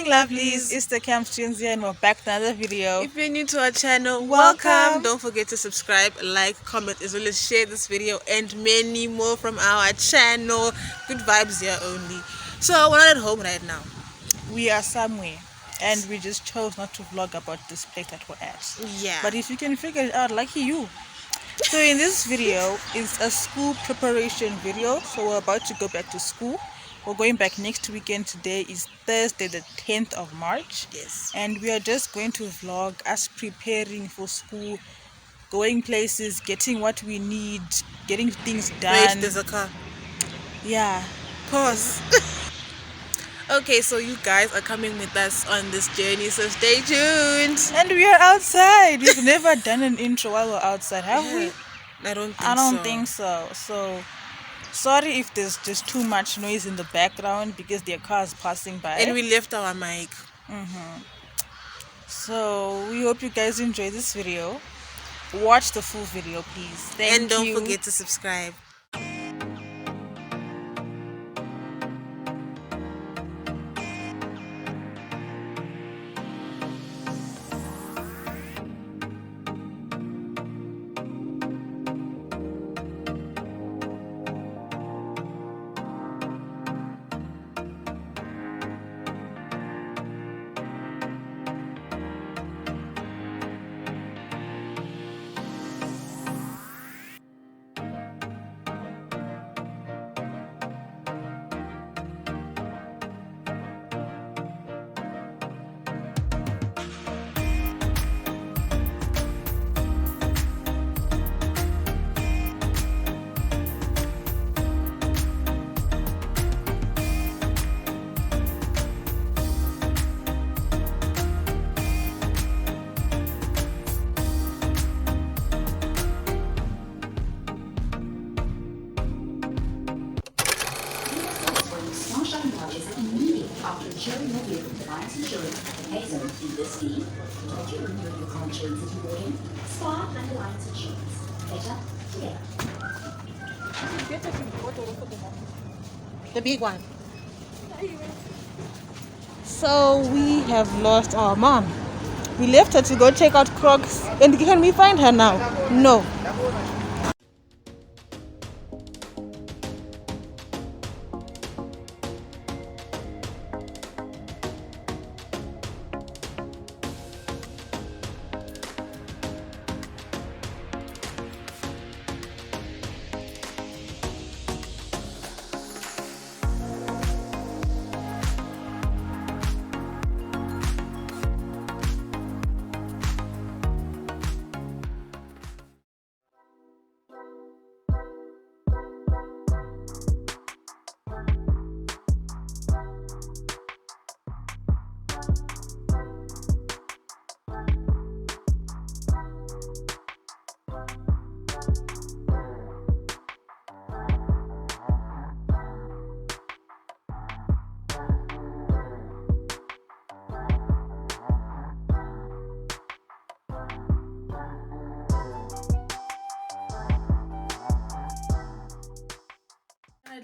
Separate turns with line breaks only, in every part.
lovelies, it's the Camp Students here and we're back with another video.
If you're new to our channel,
Welcome.
Don't forget to subscribe, like, comment, as well as share this video and many more from our channel. Good vibes here only. So we're not at home right now.
We are somewhere and we just chose not to vlog about this place that we're at.
Yeah.
But if you can figure it out, lucky you. So in this video, it's a school preparation video. So we're about to go back to school. We're going back next weekend. Today is Thursday the 10th of March.
Yes.
And we are just going to vlog us preparing for school, going places, getting what we need, getting things done.
Wait, there's a car.
Yeah.
Pause. Okay, so you guys are coming with us on this journey, so stay tuned.
And we are outside. We've never done an intro while we're outside, have we?
I don't
think so. So sorry if there's just too much noise in the background because there are cars passing by.
And we left our mic.
So we hope you guys enjoy this video. Watch the full video, please. Thank you.
And don't forget to subscribe.
After ensuring your vehicle provides insurance and pays in this scheme, don't you renew your car insurance if you bought in? Spa and Alliance Insurance. Better together.
The big one.
So we have lost our mom. We left her to go check out Crocs. And can we find her now? No.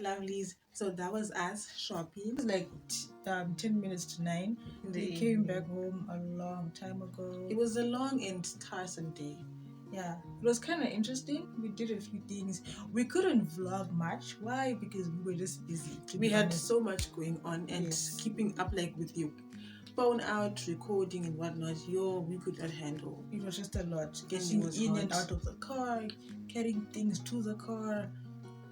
Lovelies, so that was us shopping. It was like 10 minutes to 9. We came back home a long time ago. It was a long and tiresome day. Yeah, it was kind of interesting. We did a few things. We couldn't vlog much. Why? Because we were just busy.
We had so much going on and keeping up like with you. Phone out, recording and whatnot, we could not handle.
It was just a lot. Getting in and out of the car, carrying things to the car,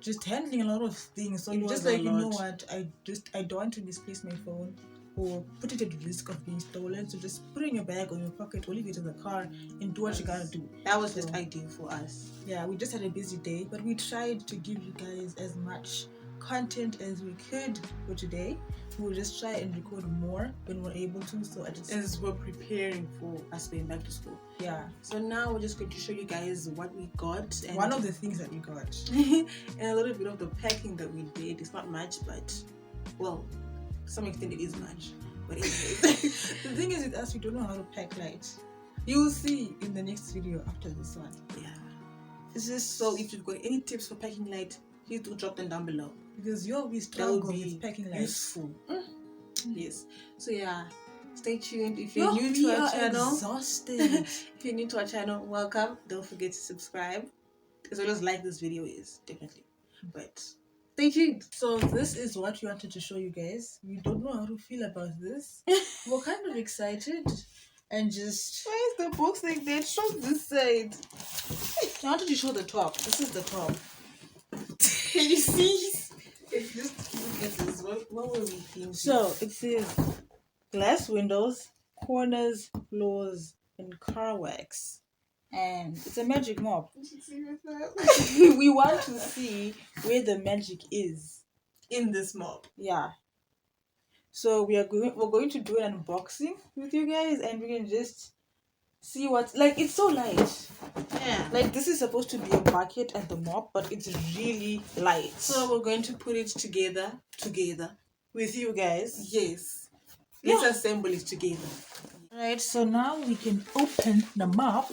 just handling a lot of things. So just like, you know what, I don't want to misplace my phone or put it at risk of being stolen. So just put it in your bag or in your pocket or leave it in the car and do what you gotta do.
That was just ideal for us.
Yeah, we just had a busy day, but we tried to give you guys as much content as we could for today. We'll just try and record more when we're able to. So
as we're preparing for us going back to school.
Yeah.
So now we're just going to show you guys what we got. And
one of the things that we got.
And a little bit of the packing that we did. It's not much, but well, to some extent it is much. But anyways.
The thing is with us, we don't know how to pack light. You'll see in the next video after this one.
Yeah. So if you've got any tips for packing light, please do drop them down below.
Because we struggle with packing light.
Useful. Yes. So yeah, stay tuned. If you're new to our channel,
exhausted.
if you're new to our channel, welcome. Don't forget to subscribe. As well as like this video is definitely. But stay tuned.
So this is what we wanted to show you guys. We don't know how to feel about this. We're kind of excited and just.
Why is the box like that? Show this side.
I wanted to show the top. This is the top.
Can you see? If just look at this, what were we thinking?
So it says glass windows, corners, floors, and car wax. And it's a magic mop. We want to see where the magic is
in this mop.
Yeah. So we're going to do an unboxing with you guys, and we can just see what's like. It's so light.
Yeah.
Like this is supposed to be a bucket and the mop, but it's really light.
So we're going to put it together
with you guys.
Yes. Let's assemble it together.
Right. So now we can open the mop.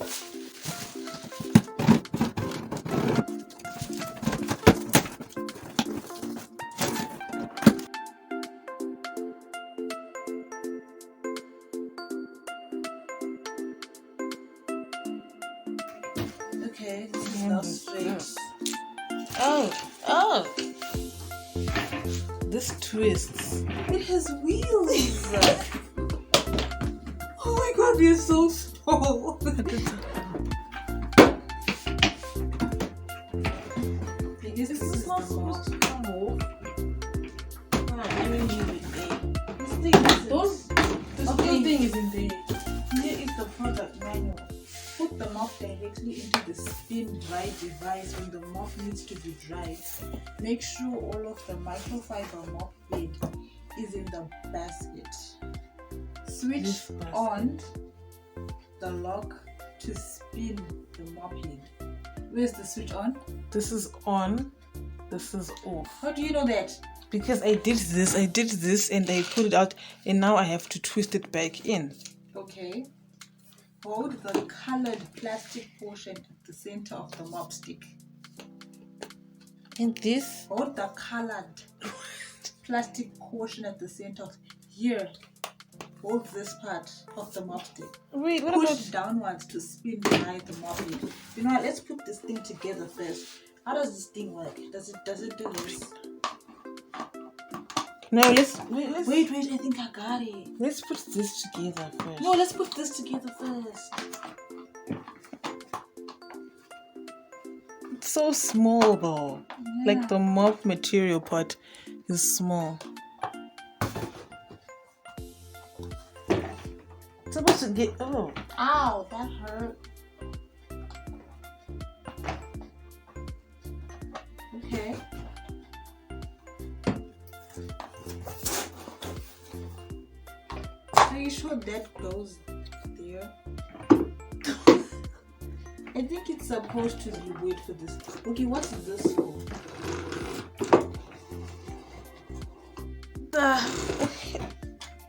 Okay, this is now straight. Oh! This twists.
It has wheels. Oh my god, they're so small.
This is not supposed to come off.
I mean, leave it there.
This thing is
This whole thing is in there.
Here is the product manual. Put the mop directly into the spin dry device when the mop needs to be dried. Make sure all of the microfiber mop bed is in the basket. Switch on the lock to spin the mop head. Where's the switch on?
This is on. This is off.
How do you know that?
Because I did this and I put it out, and now I have to twist it back in.
Okay. Hold the colored plastic portion at the center of the mop stick.
And this?
Hold the colored plastic portion at the center of here. Hold this part of the mop stick.
Wait, what
Push
about
downwards to spin behind the mop head. You know what? Let's put this thing together first. How does this thing work? Does it do this?
No, let's
Wait, I think I got it.
Let's put this together first.
No, let's put this together first.
It's so small though.
Yeah.
Like the mop material part is small. It's supposed to get
Ow, that hurt. Okay. Are you sure that goes there? I think it's supposed to be wait for this. Okay, what's this for?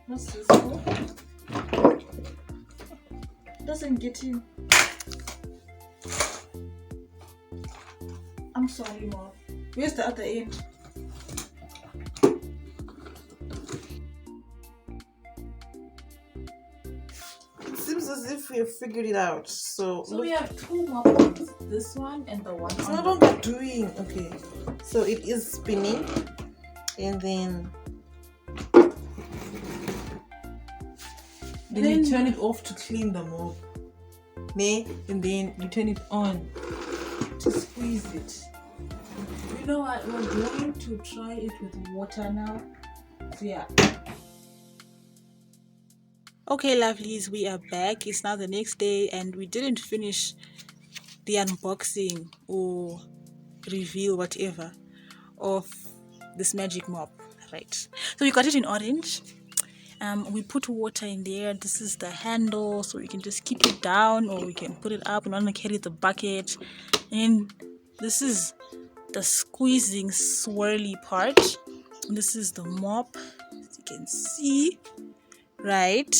What's this for? Doesn't get in. I'm sorry, Mom. Where's the other end?
It seems as if we have figured it out. So
We have two muffins. This one and the one.
it's not what we're doing. Okay. So it is spinning, and then you turn it off to clean the mop. And then you turn it on to squeeze it.
You know what? We're going to try it with water now. So yeah.
Okay, lovelies, we are back. It's now the next day, and we didn't finish the unboxing or reveal whatever of this magic mop, right? So we got it in orange. We put water in there. This is the handle, so we can just keep it down, or we can put it up and want to carry the bucket. And this is the squeezing swirly part. And this is the mop, as you can see. Right,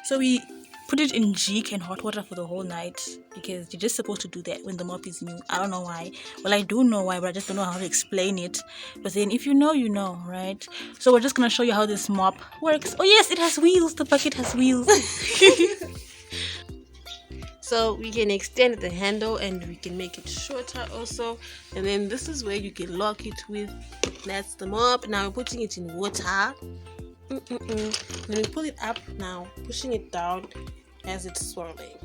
so we put it in Jik and hot water for the whole night, because you're just supposed to do that when the mop is new. I don't know why. Well, I do know why, but I just don't know how to explain it. But then if you know, you know, right? So we're just gonna show you how this mop works. Oh yes, it has wheels. The bucket has wheels.
So we can extend the handle and we can make it shorter also. And then this is where you can lock it with. That's the mop. Now we're putting it in water. When we pull it up now, pushing it down as it's swirling.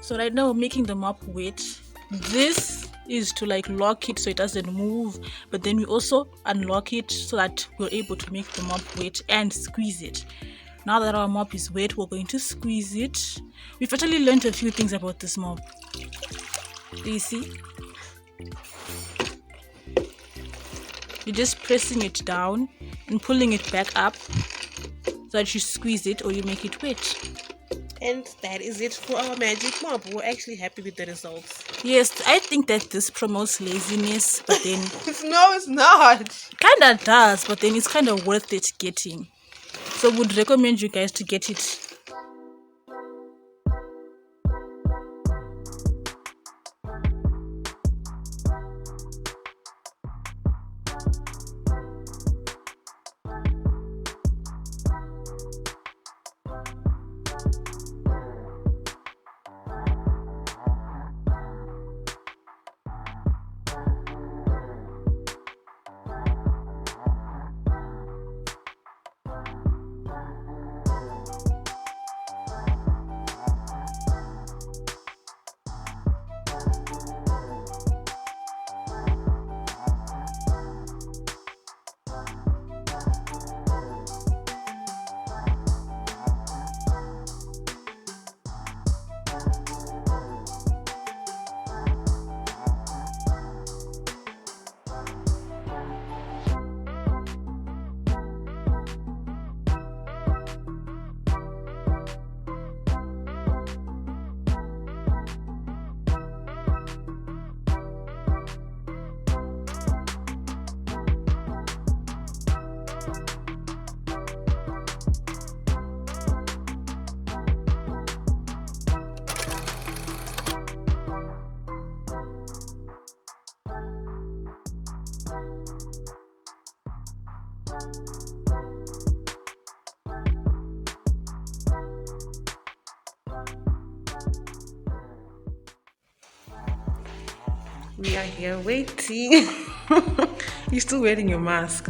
So right now we're making the mop wet. This is to like lock it so it doesn't move, but then we also unlock it so that we're able to make the mop wet and squeeze it. Now that our mop is wet, we're going to squeeze it. We've actually learned a few things about this mop. Do you see? You're just pressing it down and pulling it back up so that you squeeze it or you make it wet.
And that is it for our magic mop. We're actually happy with the results.
Yes, I think that this promotes laziness, but then
No, it's not.
kinda does, but then it's kinda worth it getting. So would recommend you guys to get it.
We are here waiting. You're still wearing your mask.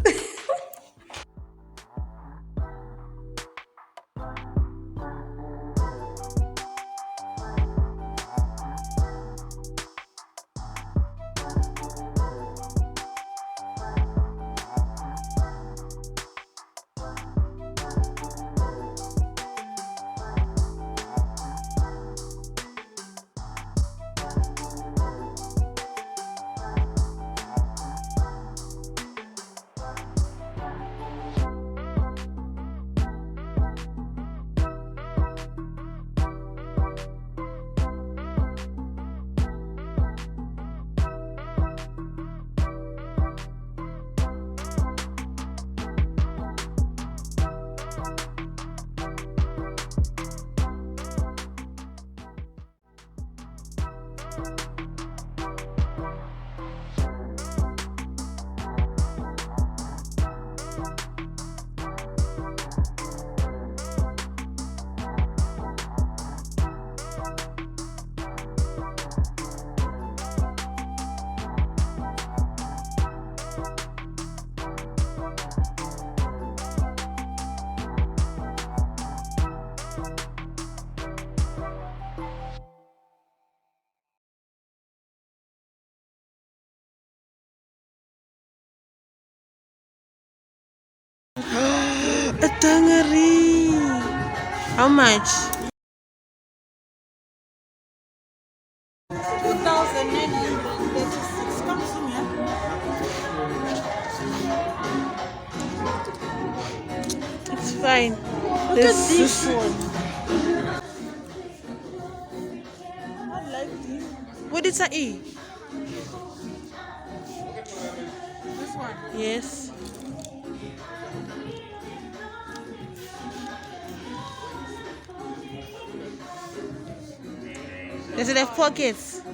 A tangari. How much?
2,936. Come soon, yeah?
It's fine.
Look at this one. I like this.
What is that? E?
This one.
Yes. Does it have pockets?
No.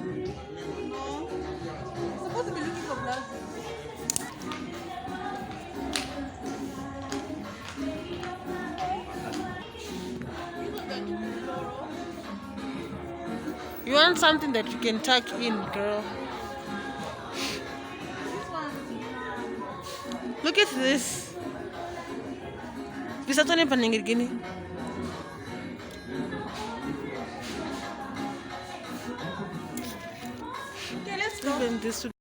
I'm supposed to be looking for glasses.
You want something that you can tuck in, girl. Look at this. Bisa tuh paling gini.
Okay, let's go.
Even this